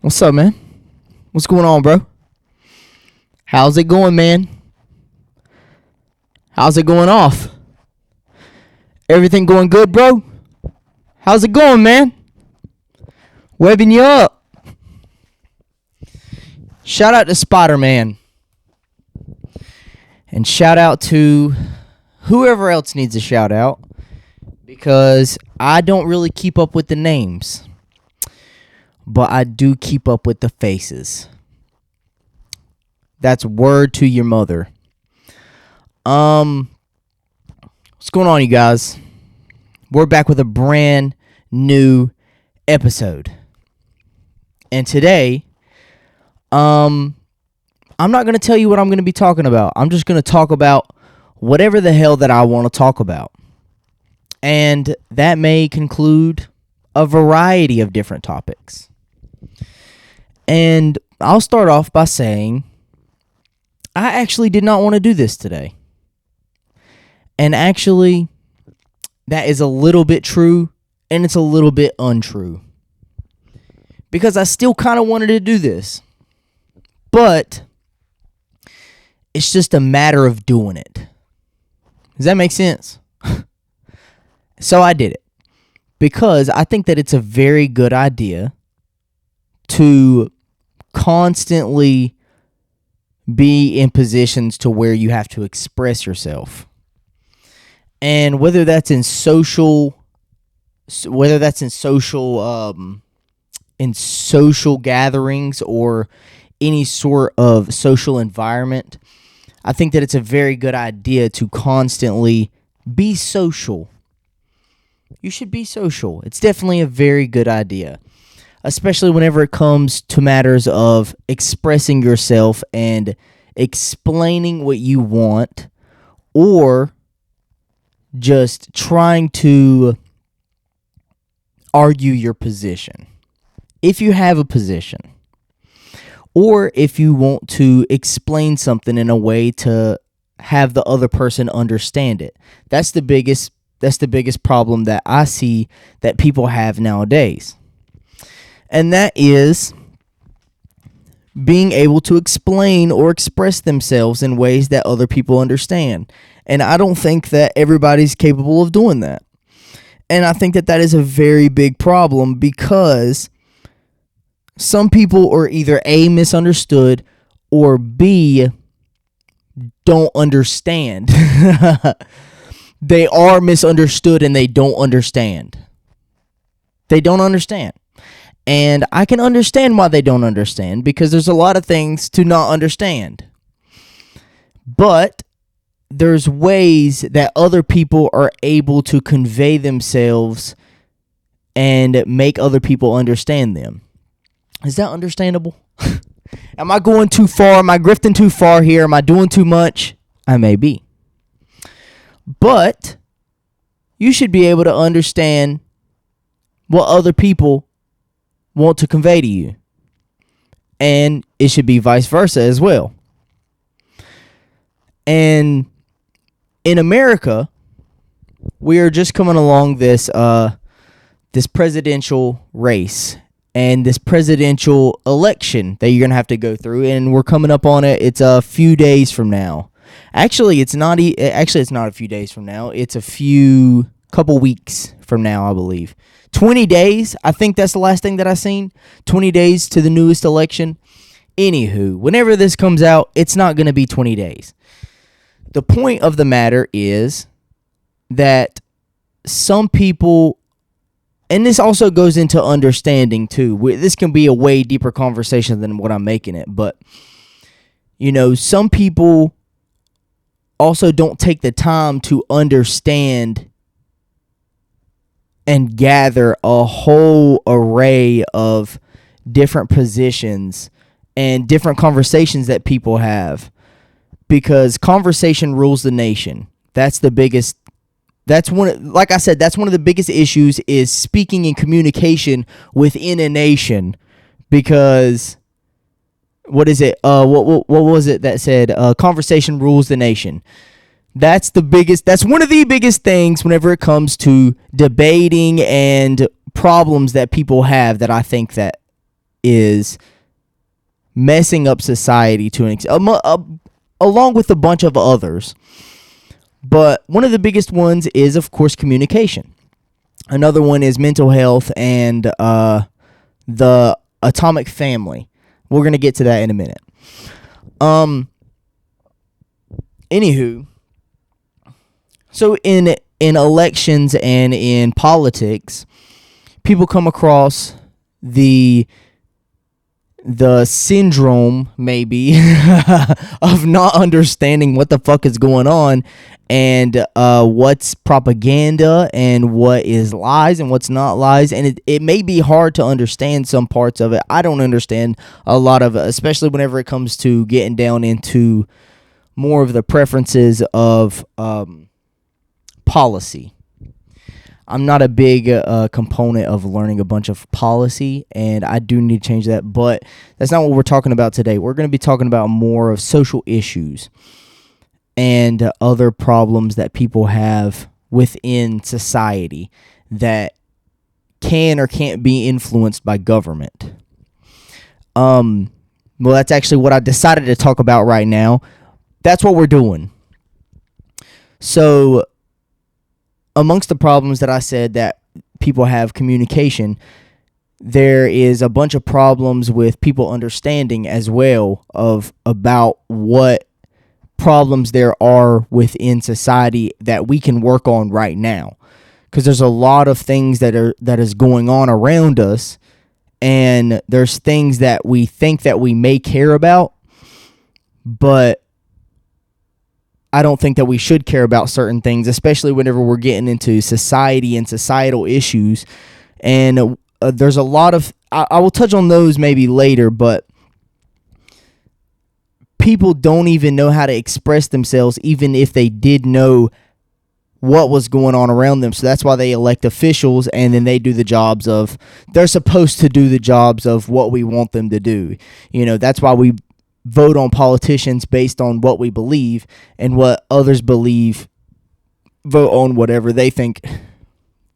What's up, man? What's going on, bro? How's it going, man? How's it going off? Everything going good, bro? How's it going, man? Webbing you up. Shout out to Spider-Man. And shout out to whoever else needs a shout out, because I don't really keep up with the names, but I do keep up with the faces. That's word to your mother. What's going on, you guys? We're back with a brand new episode. And today, I'm not going to tell you what I'm going to be talking about. I'm just going to talk about whatever the hell that I want to talk about. And that may conclude a variety of different topics. And I'll start off by saying I actually did not want to do this today. And actually, that is a little bit true, and it's a little bit untrue. Because I still kind of wanted to do this. But it's just a matter of doing it. Does that make sense? So I did it. Because I think that it's a very good idea to constantly be in positions to where you have to express yourself. And whether that's in social gatherings or any sort of social environment, I think that it's a very good idea to constantly be social. You should be social. It's definitely a very good idea, especially whenever it comes to matters of expressing yourself and explaining what you want, or just trying to argue your position. If you have a position, or if you want to explain something in a way to have the other person understand it. That's the biggest problem that I see that people have nowadays. And that is being able to explain or express themselves in ways that other people understand. And I don't think that everybody's capable of doing that. And I think that that is a very big problem, because some people are either A, misunderstood, or B, don't understand. They are misunderstood and they don't understand. They don't understand. And I can understand why they don't understand, because there's a lot of things to not understand. But there's ways that other people are able to convey themselves and make other people understand them. Is that understandable? Am I going too far? Am I grifting too far here? Am I doing too much? I may be. But you should be able to understand what other people want to convey to you. And it should be vice versa as well. And in America, we are just coming along this presidential race and this presidential election that you're going to have to go through, and we're coming up on it. It's a few days from now. Actually, it's not a few days from now. It's a couple weeks from now, I believe. 20 days, I think that's the last thing that I seen. 20 days to the newest election. Anywho, whenever this comes out, it's not going to be 20 days. The point of the matter is that some people, and this also goes into understanding too. This can be a way deeper conversation than what I'm making it. But, some people also don't take the time to understand and gather a whole array of different positions and different conversations that people have. Because conversation rules the nation. That's the biggest. Like I said, that's one of the biggest issues, is speaking and communication within a nation. Because what is it? What was it that said? Conversation rules the nation. That's one of the biggest things whenever it comes to debating and problems that people have, that I think that is messing up society to an along with a bunch of others. But one of the biggest ones is, of course, communication. Another one is mental health and the atomic family. We're going to get to that in a minute. Anywho, so in elections and in politics, people come across the syndrome, maybe, of not understanding what the fuck is going on and what's propaganda and what is lies and what's not lies. And it may be hard to understand some parts of it. I don't understand a lot of it, especially whenever it comes to getting down into more of the preferences of policy. I'm not a big component of learning a bunch of policy, and I do need to change that, but that's not what we're talking about today. We're going to be talking about more of social issues and other problems that people have within society that can or can't be influenced by government. Well, that's actually what I decided to talk about right now. That's what we're doing. So, amongst the problems that I said that people have communication, there is a bunch of problems with people understanding as well about what problems there are within society that we can work on right now. Because there's a lot of things that is going on around us, and there's things that we think that we may care about, but I don't think that we should care about certain things, especially whenever we're getting into society and societal issues. And there's a lot of, I will touch on those maybe later, but people don't even know how to express themselves, even if they did know what was going on around them. So that's why they elect officials, and then they do the jobs of, they're supposed to do the jobs of what we want them to do. You know, that's why we vote on politicians based on what we believe, and what others believe, vote on whatever they think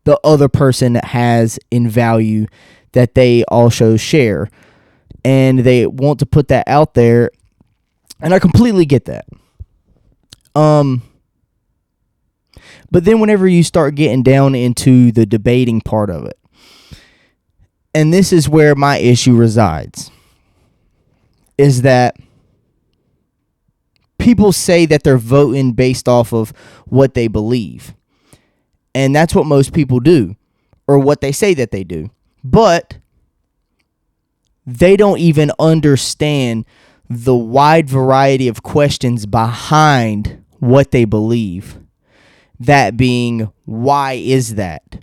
the other person has in value that they also share. And they want to put that out there, and I completely get that. But then whenever you start getting down into the debating part of it, and this is where my issue resides, is that people say that they're voting based off of what they believe. And that's what most people do, or what they say that they do. But they don't even understand the wide variety of questions behind what they believe. That being, why is that?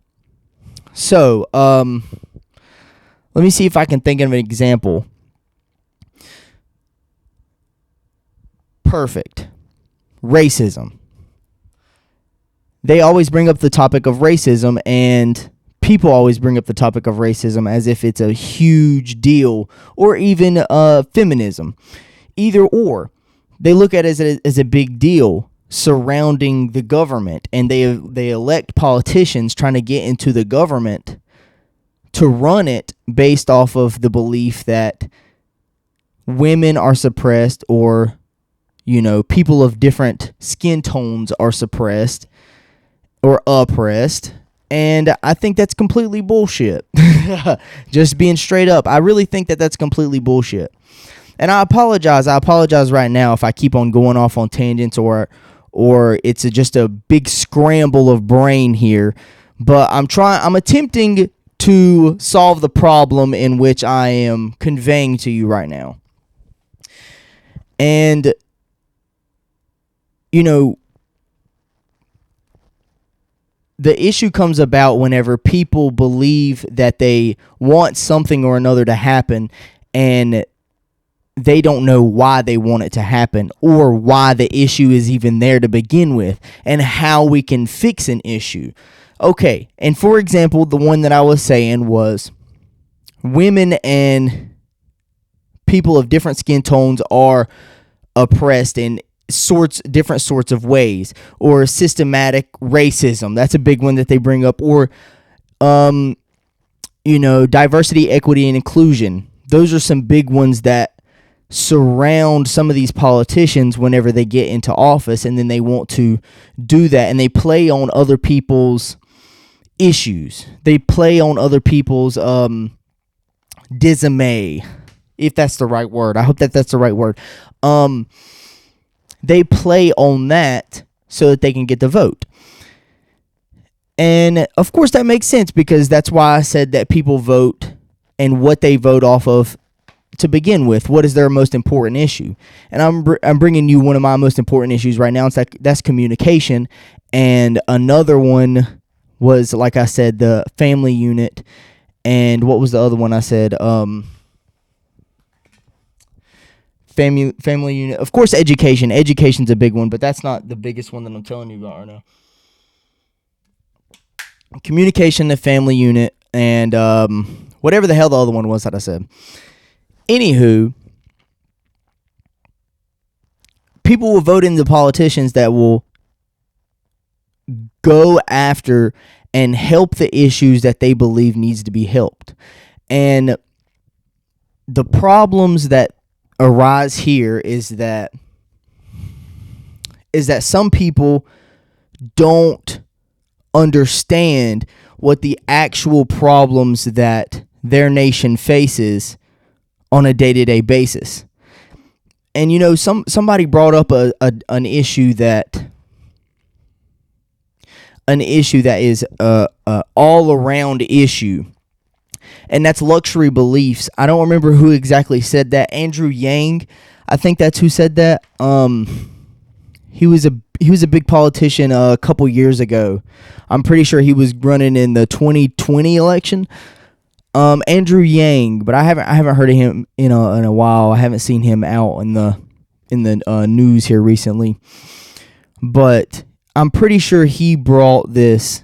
So, let me see if I can think of an example. Perfect. Racism. They always bring up the topic of racism, and people always bring up the topic of racism as if it's a huge deal, or even feminism. Either or. They look at it as a big deal surrounding the government, and they elect politicians trying to get into the government to run it based off of the belief that women are suppressed, or people of different skin tones are suppressed or oppressed. And I think that's completely bullshit. Just being straight up. I really think that that's completely bullshit. And I apologize. I apologize right now if I keep on going off on tangents or it's just a big scramble of brain here. But I'm attempting to solve the problem in which I am conveying to you right now. And the issue comes about whenever people believe that they want something or another to happen, and they don't know why they want it to happen, or why the issue is even there to begin with, and how we can fix an issue. Okay, and for example, the one that I was saying was women and people of different skin tones are oppressed in different sorts of ways, or systematic racism. That's a big one that they bring up. Or diversity, equity, and inclusion. those are some big ones that surround some of these politicians whenever they get into office, and then they want to do that, and they play on other people's issues. They play on other people's dismay, if that's the right word. I hope that that's the right word. They play on that so that they can get the vote. And of course that makes sense, because that's why I said that people vote and what they vote off of to begin with. What is their most important issue? And I'm bringing you one of my most important issues right now. That's communication. And another one was, like I said, the family unit. And what was the other one I said? Family unit. Of course, education. Education's a big one, but that's not the biggest one that I'm telling you about right now. Communication, the family unit, and whatever the hell the other one was that I said. Anywho, people will vote in the politicians that will go after and help the issues that they believe needs to be helped. And the problems that arise here is that some people don't understand what the actual problems that their nation faces on a day-to-day basis. And you know, somebody brought up an issue that is a all-around issue, and that's luxury beliefs. I don't remember who exactly said that. Andrew Yang, I think that's who said that. He was a big politician a couple years ago. I'm pretty sure he was running in the 2020 election. Andrew Yang, but I haven't heard of him in a while. I haven't seen him out in the news here recently. But I'm pretty sure he brought this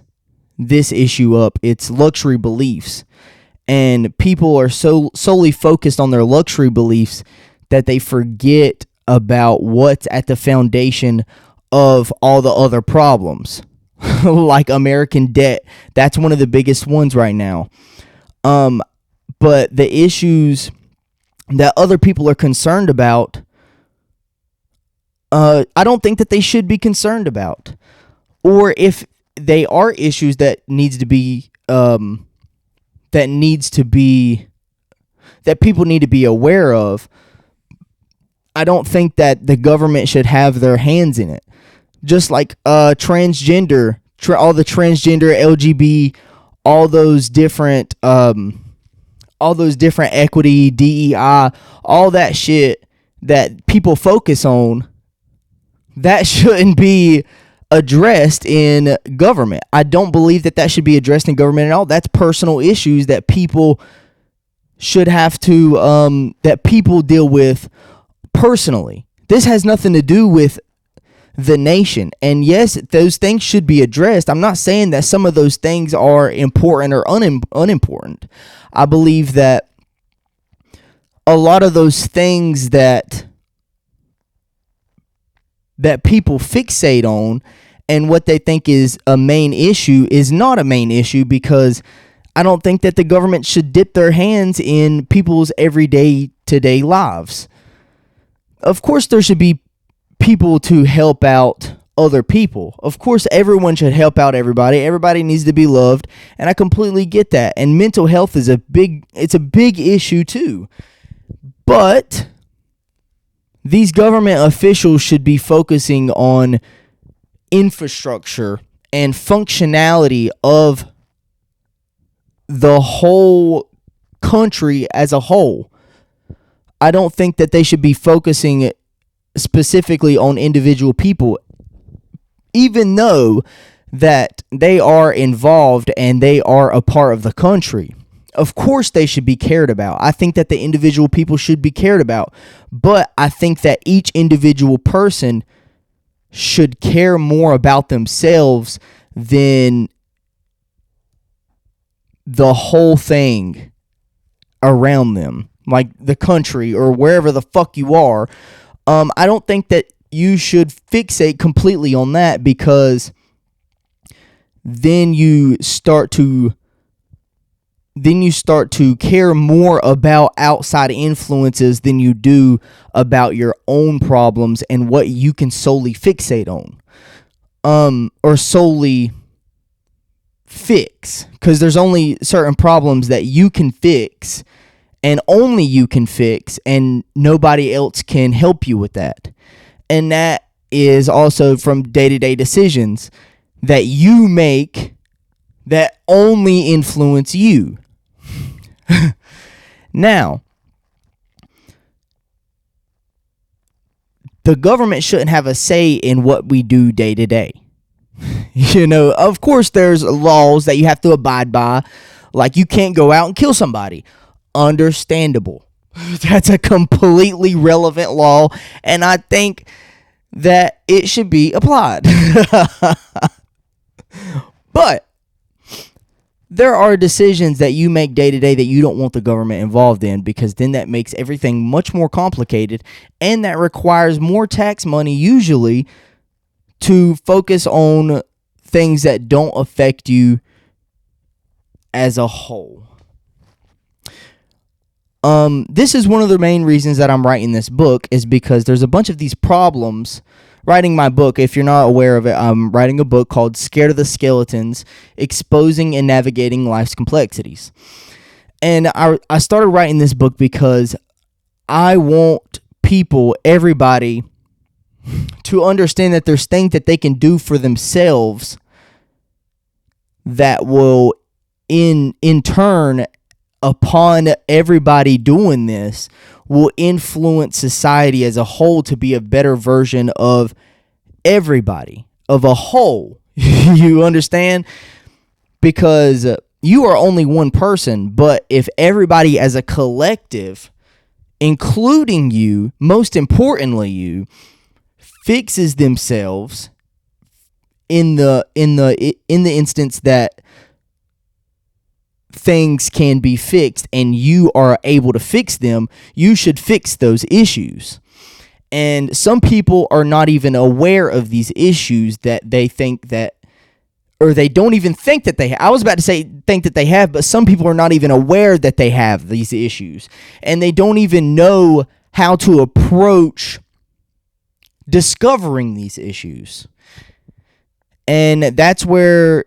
issue up. It's luxury beliefs. And people are so solely focused on their luxury beliefs that they forget about what's at the foundation of all the other problems. Like American debt. That's one of the biggest ones right now. But the issues that other people are concerned about, I don't think that they should be concerned about. Or if they are issues that people need to be aware of, I don't think that the government should have their hands in it. Just like transgender, all the transgender, LGBT, all those different equity, DEI, all that shit that people focus on, that shouldn't be addressed in government. I don't believe that should be addressed in government at all. That's personal issues that people should have to, that people deal with personally. This has nothing to do with the nation. And yes, those things should be addressed. I'm not saying that some of those things are important or unimportant. I believe that a lot of those things that people fixate on and what they think is a main issue is not a main issue, because I don't think that the government should dip their hands in people's everyday today lives. Of course, there should be people to help out other people. Of course, everyone should help out everybody. Everybody needs to be loved, and I completely get that. And mental health is a big issue too. But these government officials should be focusing on infrastructure and functionality of the whole country as a whole. I don't think that they should be focusing specifically on individual people, even though that they are involved and they are a part of the country. Of course they should be cared about. I think that the individual people should be cared about, but I think that each individual person should care more about themselves than the whole thing around them, like the country or wherever the fuck you are. I don't think that you should fixate completely on that, because then you start to then you start to care more about outside influences than you do about your own problems and what you can solely fixate on, or solely fix, because there's only certain problems that you can fix and only you can fix, and nobody else can help you with that. And that is also from day-to-day decisions that you make that only influence you. Now, the government shouldn't have a say in what we do day to day. Of course, there's laws that you have to abide by, like you can't go out and kill somebody. Understandable. That's a completely relevant law, and I think that it should be applied. But there are decisions that you make day to day that you don't want the government involved in, because then that makes everything much more complicated, and that requires more tax money usually to focus on things that don't affect you as a whole. This is one of the main reasons that I'm writing this book, is because there's a bunch of these problems. Writing my book, if you're not aware of it, I'm writing a book called Scared of the Skeletons, Exposing and Navigating Life's Complexities. And I started writing this book because I want people, everybody, to understand that there's things that they can do for themselves that will, in turn, upon everybody doing this, will influence society as a whole to be a better version of everybody, of a whole. You understand? Because you are only one person, but if everybody as a collective, including you, most importantly you, fixes themselves in the instance that things can be fixed and you are able to fix them, you should fix those issues. And some people are not even aware of these issues that they think that, or they don't even think that they have. I was about to say think that they have, but some people are not even aware that they have these issues, and they don't even know how to approach discovering these issues. And that's where,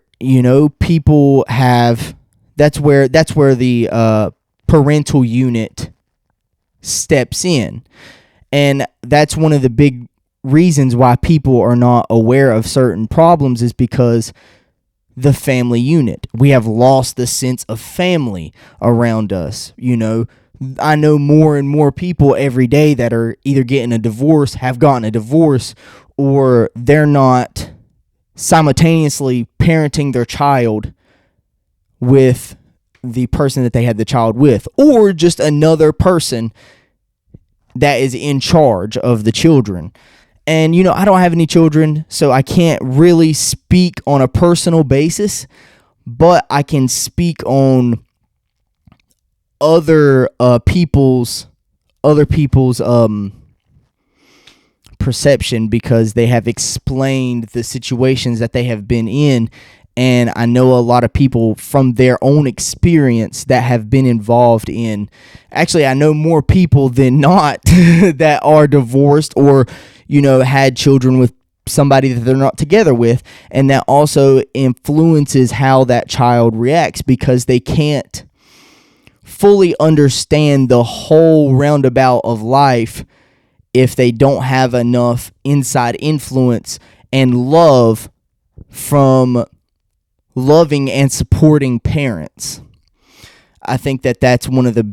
people have, that's where the parental unit steps in. And that's one of the big reasons why people are not aware of certain problems, is because the family unit. We have lost the sense of family around us. I know more and more people every day that are either getting a divorce, have gotten a divorce, or they're not simultaneously parenting their child with the person that they had the child with, or just another person that is in charge of the children. And, I don't have any children, so I can't really speak on a personal basis, but I can speak on other people's perception, because they have explained the situations that they have been in. And I know a lot of people from their own experience that have been involved in, actually, I know more people than not that are divorced or, had children with somebody that they're not together with. And that also influences how that child reacts, because they can't fully understand the whole roundabout of life if they don't have enough inside influence and love from loving and supporting parents. I think that that's one of the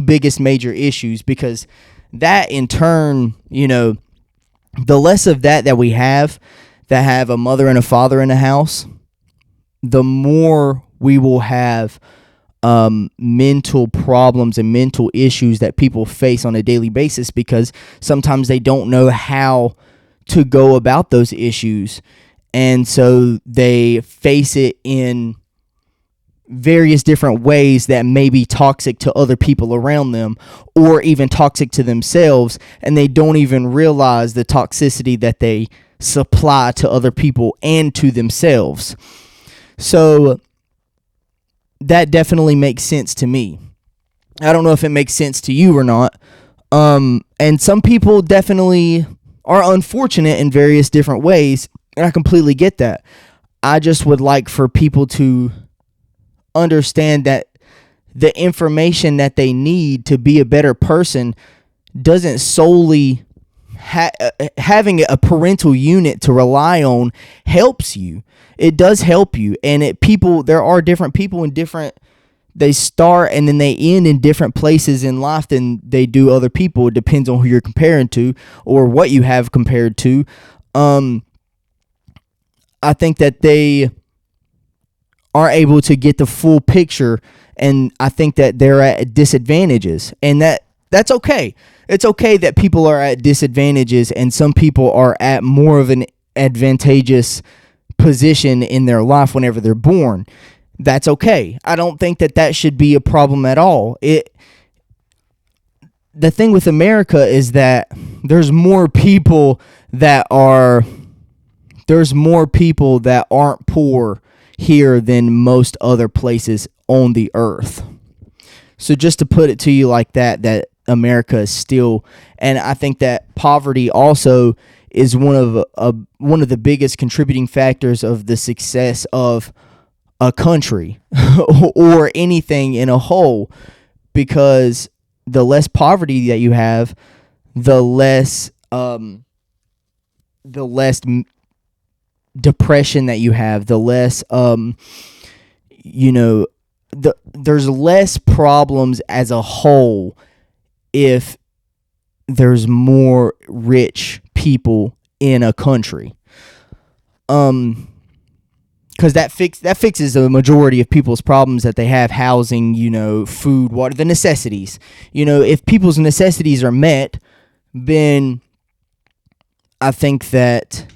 biggest major issues, because that in turn, the less of that we have, that have a mother and a father in the house, the more we will have mental problems and mental issues that people face on a daily basis, because sometimes they don't know how to go about those issues. And so they face it in various different ways that may be toxic to other people around them, or even toxic to themselves, and they don't even realize the toxicity that they supply to other people and to themselves. So that definitely makes sense to me. I don't know if it makes sense to you or not. And some people definitely are unfortunate in various different ways, and I completely get that. I just would like for people to understand that the information that they need to be a better person doesn't solely having a parental unit to rely on helps you. It does help you, and there are different people in different. They start and then they end in different places in life than they do other people. It depends on who you're comparing to or what you have compared to. I think that they are able to get the full picture, and I think that they're at disadvantages, and that's okay. It's okay that people are at disadvantages, and some people are at more of an advantageous position in their life whenever they're born. That's okay. I don't think that should be a problem at all. The thing with America is that there's more people that aren't poor here than most other places on the earth. So just to put it to you like that America is still, and I think that poverty also is one of the biggest contributing factors of the success of a country or anything in a whole, because the less poverty that you have, the less depression that you have, the less there's less problems as a whole if there's more rich people in a country. Because that fixes the majority of people's problems that they have: housing, food, water, the necessities. If people's necessities are met, then I think that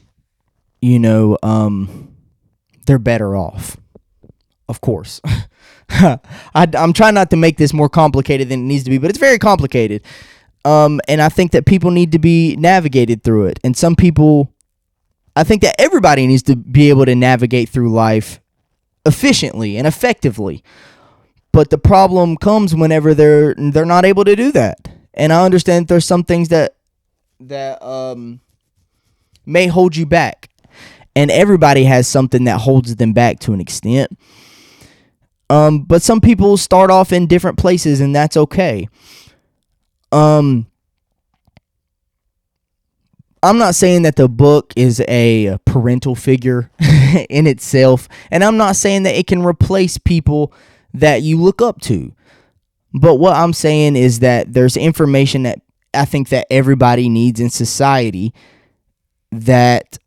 they're better off. Of course. I'm trying not to make this more complicated than it needs to be, but it's very complicated. And I think that people need to be navigated through it. And I think that everybody needs to be able to navigate through life efficiently and effectively. But the problem comes whenever they're not able to do that. And I understand there's some things that may hold you back. And everybody has something that holds them back to an extent. But some people start off in different places, and that's okay. I'm not saying that the book is a parental figure in itself, and I'm not saying that it can replace people that you look up to. But what I'm saying is that there's information that I think that everybody needs in society that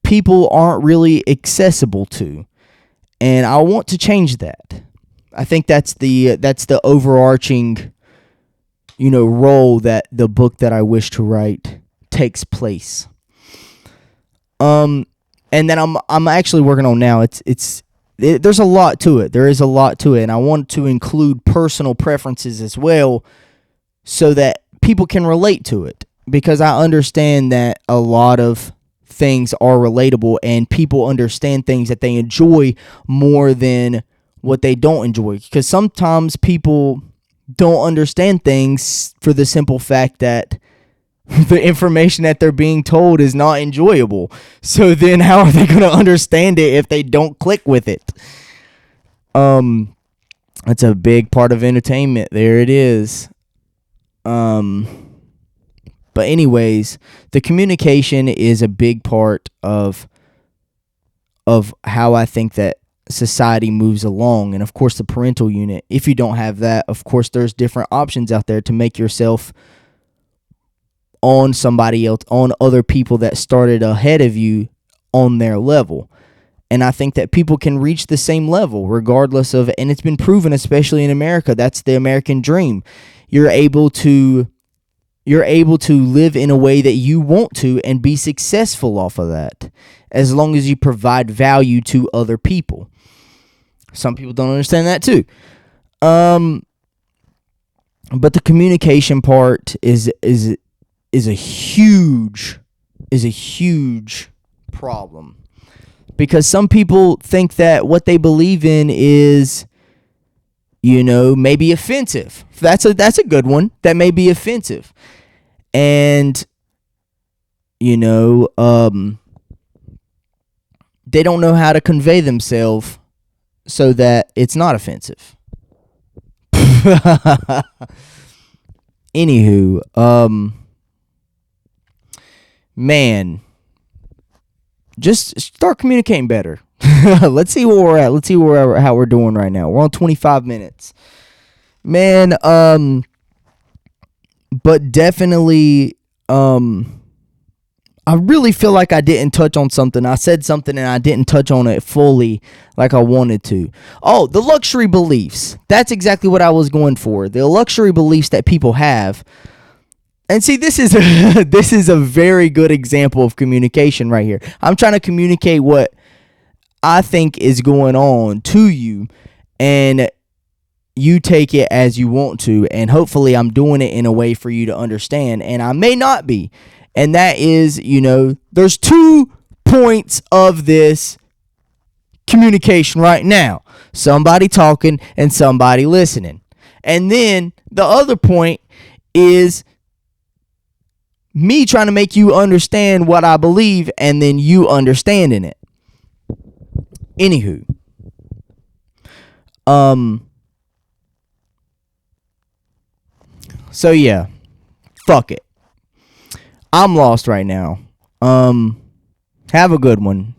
people aren't really accessible to, and I want to change that. I think that's the overarching role that the book that I wish to write takes place. And then I'm actually working on now. There's a lot to it. There is a lot to it, and I want to include personal preferences as well, so that people can relate to it. Because I understand that a lot of things are relatable, and people understand things that they enjoy more than what they don't enjoy. Because sometimes people don't understand things for the simple fact that the information that they're being told is not enjoyable. So then how are they going to understand it if they don't click with it? That's a big part of entertainment. There it is. But anyways, the communication is a big part of how I think that society moves along. And of course, the parental unit, if you don't have that, of course, there's different options out there to make yourself on somebody else, on other people that started ahead of you on their level. And I think that people can reach the same level regardless of, and it's been proven, especially in America, that's the American dream. You're able to live in a way that you want to and be successful off of that, as long as you provide value to other people. Some people don't understand that too. But the communication part is a huge problem. Because some people think that what they believe in is, maybe offensive. That's a good one. That may be offensive. And, they don't know how to convey themselves so that it's not offensive. Anywho, man, just start communicating better. Let's see where we're at. Let's see how we're doing right now. We're on 25 minutes. Man, but definitely, I really feel like I didn't touch on something. I said something and I didn't touch on it fully like I wanted to. Oh, the luxury beliefs. That's exactly what I was going for. The luxury beliefs that people have. And see, this is a very good example of communication right here. I'm trying to communicate what I think is going on to you, and you take it as you want to, and hopefully I'm doing it in a way for you to understand, and I may not be. And that is, there's 2 points of this communication right now. Somebody talking and somebody listening. And then the other point is me trying to make you understand what I believe and then you understanding it. Anywho. So yeah. Fuck it. I'm lost right now. Have a good one.